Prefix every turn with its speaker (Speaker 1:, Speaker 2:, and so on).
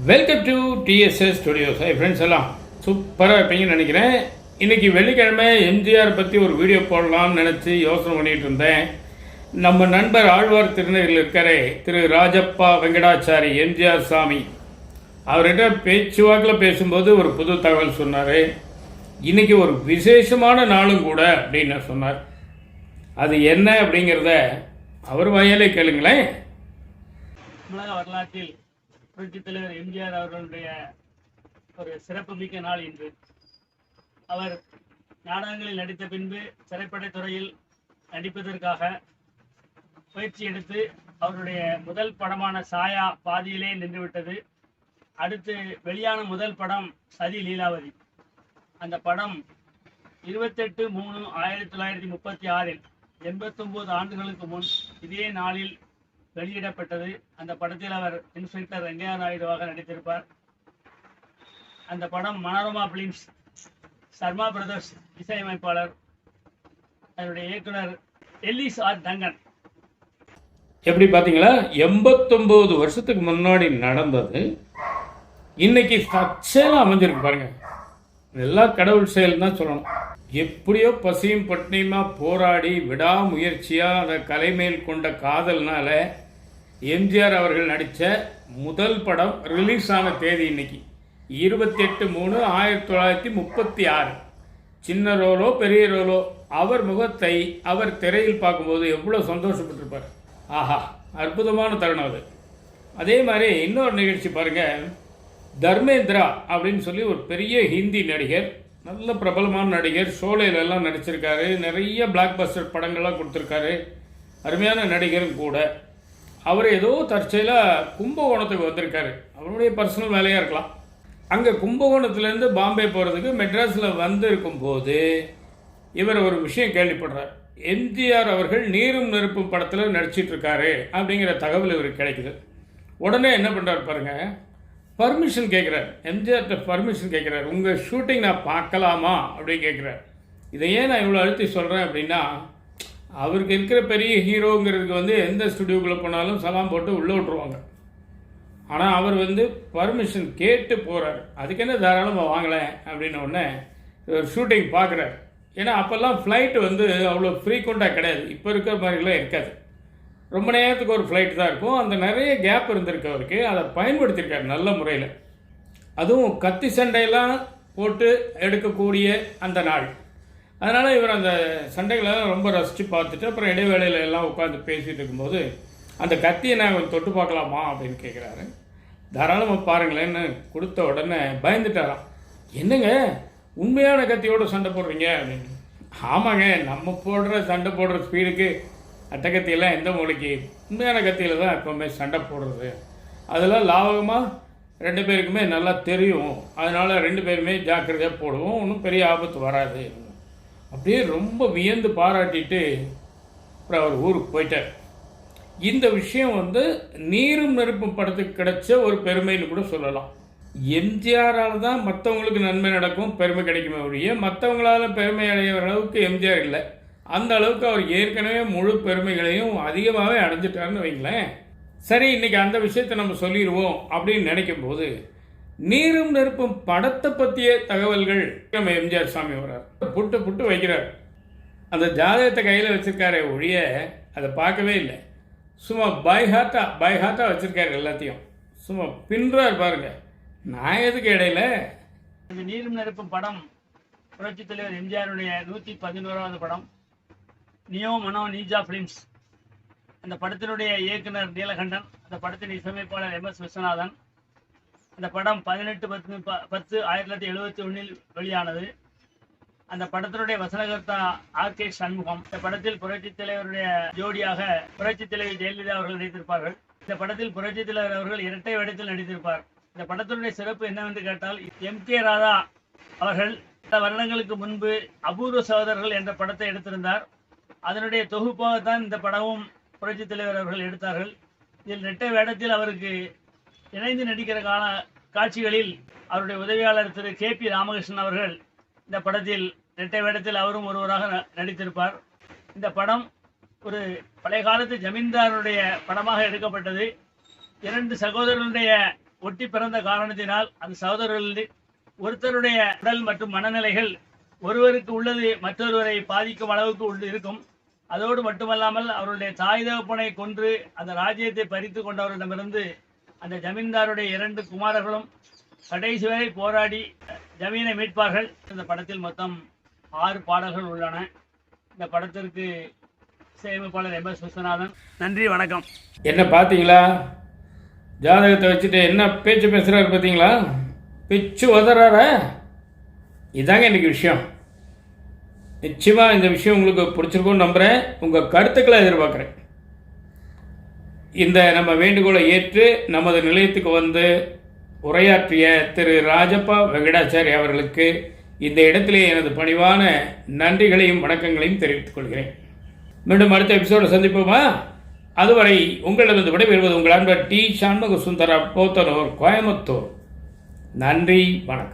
Speaker 1: Welcome to TDS studios. Friends எல்லாம் சூப்பராக இருப்பீங்கன்னு நினைக்கிறேன். இன்றைக்கி வெள்ளிக்கிழமை எம்ஜிஆர் பற்றி ஒரு வீடியோ போடலாம்னு நினச்சி யோசனை பண்ணிகிட்டு இருந்தேன். நம்ம நண்பர் ஆழ்வார் திருநெல்வேலியில் இருக்காரே திரு ராஜப்பா வெங்கடாச்சாரி எம்ஜிஆர் சாமி, அவர்கிட்ட பேச்சுவாக்கில் பேசும்போது ஒரு புது தகவல் சொன்னார். இன்றைக்கி ஒரு விசேஷமான நாளும் கூட அப்படின்னு சொன்னார். அது என்ன அப்படிங்கிறத அவர் வாயாலே கேளுங்களேன்.
Speaker 2: உலக வரலாற்றில் புரட்சித் தலைவர் எம்ஜிஆர் அவர்களுடைய ஒரு சிறப்புமிக்க நாள் இன்று. அவர் நாடகங்களில் நடித்த பின்பு திரைப்படத் துறையில் நடிப்பதற்காக பயிற்சி எடுத்து அவருடைய முதல் படமான சாயா பாதியிலே நின்றுவிட்டது. அடுத்து வெளியான முதல் படம் சதி லீலாவதி. அந்த படம் 28/3/1936 89 ஆண்டுகளுக்கு முன் இதே நாளில் வெளியிடப்பட்டது. அந்த படத்தில் அவர் இன்ஸ்பெக்டர் வெங்கையா நாயுடுவாக நடித்திருப்பார். அந்த படம் மனோரமா பிலிம்ஸ், சர்மா பிரதர்ஸ் இசையமைப்பாளர், அதனுடைய இயக்குனர் எல்லிஸ் ஆர் டங்கன்.
Speaker 1: எப்படி பார்த்தீங்களா, 89 வருஷத்துக்கு முன்னாடி நடந்தது இன்னைக்கு தற்செயலாக அமைஞ்சிருக்கு பாருங்க. எல்லா கடவுள் செயல் தான் சொல்லணும். எப்படியோ பசியும் பட்டினியுமா போராடி விடாமுயற்சியாக அந்த கலைமேல் கொண்ட காதல்னால எம்ஜிஆர் அவர்கள் நடித்த முதல் படம் ரிலீஸ் ஆன தேதி இன்னைக்கு 28/3/1936. சின்ன ரோலோ பெரிய ரோலோ அவர் முகத்தை அவர் திரையில் பார்க்கும்போது எவ்வளோ சந்தோஷப்பட்டிருப்பார். ஆஹா, அற்புதமான தருணம் அது. அதே மாதிரி இன்னொரு நிகழ்ச்சி பாருங்கள். தர்மேந்திரா அப்படின்னு சொல்லி ஒரு பெரிய ஹிந்தி நடிகர், நல்ல பிரபலமான நடிகர், ஷோலையிலெல்லாம் நடிச்சிருக்காரு, நிறைய பிளாக் பஸ்டர் படங்கள்லாம் கொடுத்துருக்காரு, அருமையான நடிகரும் கூட. அவர் ஏதோ தற்செயலாக கும்பகோணத்துக்கு வந்திருக்காரு. அவருடைய பர்சனல் வேலையாக இருக்கலாம். அங்கே கும்பகோணத்துலேருந்து பாம்பே போகிறதுக்கு மெட்ராஸில் வந்து இருக்கும்போது இவர் ஒரு விஷயம் கேள்விப்படுறார். எம்ஜிஆர் அவர்கள் நீரும் நெருப்பும் படத்தில் நடிச்சிட்ருக்காரு அப்படிங்கிற தகவல் இவருக்கு கிடைக்குது. உடனே என்ன பண்ணுறாரு பாருங்கள், பர்மிஷன் கேட்குறார். எம்ஜிஆர்கிட்ட பர்மிஷன் கேட்குறாரு. உங்கள் ஷூட்டிங் நான் பார்க்கலாமா அப்படின்னு கேட்குறார். இதை ஏன் நான் இவ்வளோ அழுத்தி சொல்கிறேன் அப்படின்னா, அவருக்கு இருக்கிற பெரிய ஹீரோங்கிறதுக்கு எந்த ஸ்டுடியோக்குள்ளே போனாலும் சலாம் போட்டு உள்ளே விட்ருவாங்க. ஆனால் அவர் பர்மிஷன் கேட்டு போகிறார். அதுக்கு என்ன தாராளமாக வாங்கலை அப்படின்ன உடனே ஷூட்டிங் பார்க்குறாரு. ஏன்னா அப்போல்லாம் ஃப்ளைட்டு அவ்வளோ ஃப்ரீக்வெண்ட்டாக கிடையாது, இப்போ இருக்கிற மாதிரிலாம் இருக்காது. ரொம்ப நேரத்துக்கு ஒரு ஃப்ளைட் தான் இருக்கும். அந்த நிறைய கேப் இருந்திருக்கு அவருக்கு. அதை பயன்படுத்தியிருக்காரு நல்ல முறையில். அதுவும் கத்தி சண்டையெல்லாம் போட்டு எடுக்கக்கூடிய அந்த நாள். அதனால் இவர் அந்த சண்டைகளெல்லாம் ரொம்ப ரசித்து பார்த்துட்டு அப்புறம் இடைவேளையில் எல்லாம் உட்காந்து பேசிகிட்டு இருக்கும்போது அந்த கத்தியை நான் கொஞ்சம் தொட்டு பார்க்கலாமா அப்படின்னு கேட்குறாரு. தாராளமாக பாருங்களேன்னு கொடுத்த உடனே பயந்துட்டாராம். என்னங்க உண்மையான கத்தியோடு சண்டை போடுறீங்க அப்படின்னு. ஆமாங்க, நம்ம சண்டை போடுற ஸ்பீடுக்கு அட்டக்கத்தியெல்லாம் எந்த மூளைக்கு, உண்மையான கத்தியில் தான் எப்போவுமே சண்டை போடுறது. அதெல்லாம் லாவகமாக 2 பேருக்குமே நல்லா தெரியும். அதனால் 2 பேருமே ஜாக்கிரதையாக போடுவோம், ஒன்றும் பெரிய ஆபத்து வராது. அப்படியே ரொம்ப வியந்து பாராட்டிட்டு அப்புறம் அவர் ஊருக்கு போயிட்டார். இந்த விஷயம் நீரும் நெருப்பும் படத்துக்கு கிடைச்ச ஒரு பெருமைன்னு கூட சொல்லலாம். எம்ஜிஆரால் தான் மற்றவங்களுக்கு நன்மை நடக்கும், பெருமை கிடைக்குமே ஒழிய மற்றவங்களால பெருமை அடைகிற அளவுக்கு எம்ஜிஆர் இல்லை. அந்த அளவுக்கு அவர் ஏற்கனவே முழு பெருமைகளையும் அதிகமாகவே அடைஞ்சிட்டாருன்னு வைங்களேன். சரி, இன்றைக்கி அந்த விஷயத்தை நம்ம சொல்லிடுவோம் அப்படின்னு நினைக்கும் போது நீரும் நெருப்பும் படத்தை பற்றிய தகவல்கள் நம்ம எம்ஜிஆர் சாமி வர்றார். புட்டு வைக்கிறார். அந்த ஜாதகத்தை கையில் வச்சுருக்காரே ஒழிய அதை பார்க்கவே இல்லை. சும்மா பைஹாட்டாக வச்சுருக்காரு. எல்லாத்தையும் சும்மா பின்றார் பாருங்க. நான் எதுக்கு இடையில.
Speaker 2: இந்த நீரும் நெருப்பும் படம் புரட்சித் தலைவர் எம்ஜிஆருடைய 111வது படம். நியோ மனோ நீஜா பிலிம்ஸ். அந்த படத்தினுடைய இயக்குனர் நீலகண்டன், அந்த படத்தின் இசையமைப்பாளர் MS விஸ்வநாதன். அந்த படம் 18/10/1971 வெளியானது. அந்த படத்தினுடைய வசனகர்த்தா RK சண்முகம். இந்த படத்தில் புரட்சித் தலைவருடைய ஜோடியாக புரட்சித் தலைவர் ஜெயலலிதா அவர்கள் நடித்திருப்பார்கள். இந்த படத்தில் புரட்சித் தலைவர் அவர்கள் இரட்டை வேடத்தில் நடித்திருப்பார். இந்த படத்தினுடைய சிறப்பு என்னவென்று கேட்டால், MK ராதா அவர்கள் சில வருடங்களுக்கு முன்பு அபூர்வ சகோதரர்கள் என்ற படத்தை எடுத்திருந்தார். அதனுடைய தொகுப்பாகத்தான் இந்த படமும் புரட்சித் தலைவர் அவர்கள் எடுத்தார்கள். இதில் இரட்டை வேடத்தில் அவருக்கு இணைந்து நடிக்கிற காட்சிகளில் அவருடைய உதவியாளர் திரு KP ராமகிருஷ்ணன் அவர்கள் இந்த படத்தில் இரட்டை வேடத்தில் அவரும் ஒருவராக நடித்திருப்பார். இந்த படம் ஒரு பழைய காலத்து ஜமீன்தாருடைய படமாக எடுக்கப்பட்டது. 2 சகோதரர்களுடைய ஒட்டி பிறந்த காரணத்தினால் அந்த சகோதரர்களில் ஒருத்தருடைய உடல் மற்றும் மனநிலைகள் ஒருவருக்கு உள்ளது மற்றொருவரை பாதிக்கும் அளவுக்கு இருக்கும். அதோடு மட்டுமல்லாமல் அவருடைய தாய் தகப்பனை கொன்று அந்த ராஜ்யத்தை பறித்து கொண்டவரிடமிருந்து அந்த ஜமீன்தாருடைய 2 குமாரர்களும் கடைசி வரை போராடி ஜமீனை மீட்பார்கள். இந்த படத்தில் மொத்தம் 6 பாடல்கள் உள்ளன. இந்த படத்திற்கு இசையமைப்பாளர் MS விஸ்வநாதன். நன்றி, வணக்கம்.
Speaker 1: என்ன பார்த்தீங்களா? ஜாதகத்தை வச்சுட்டு என்ன பேச்சு பேசுகிறாரு பார்த்தீங்களா? பிச்சு உதறார. இதாங்க இன்றைக்கி விஷயம். நிச்சயமாக இந்த விஷயம் உங்களுக்கு பிடிச்சிருக்கும்னு நம்புகிறேன். உங்கள் கருத்துக்களை எதிர்பார்க்குறேன். இந்த நம்ம வேண்டுகோளை ஏற்று நமது நிலையத்துக்கு வந்து உரையாற்றிய திரு ராஜப்பா வெங்கடாச்சாரி அவர்களுக்கு இந்த இடத்திலே எனது பணிவான நன்றிகளையும் வணக்கங்களையும் தெரிவித்துக் கொள்கிறேன். மீண்டும் அடுத்த எபிசோட சந்திப்போமா? அதுவரை உங்களிடமிருந்து விடைபெறுவது உங்கள் அன்பர் டி. சண்முக சுந்தர போத்தனூர், கோயம்புத்தூர். நன்றி, வணக்கம்.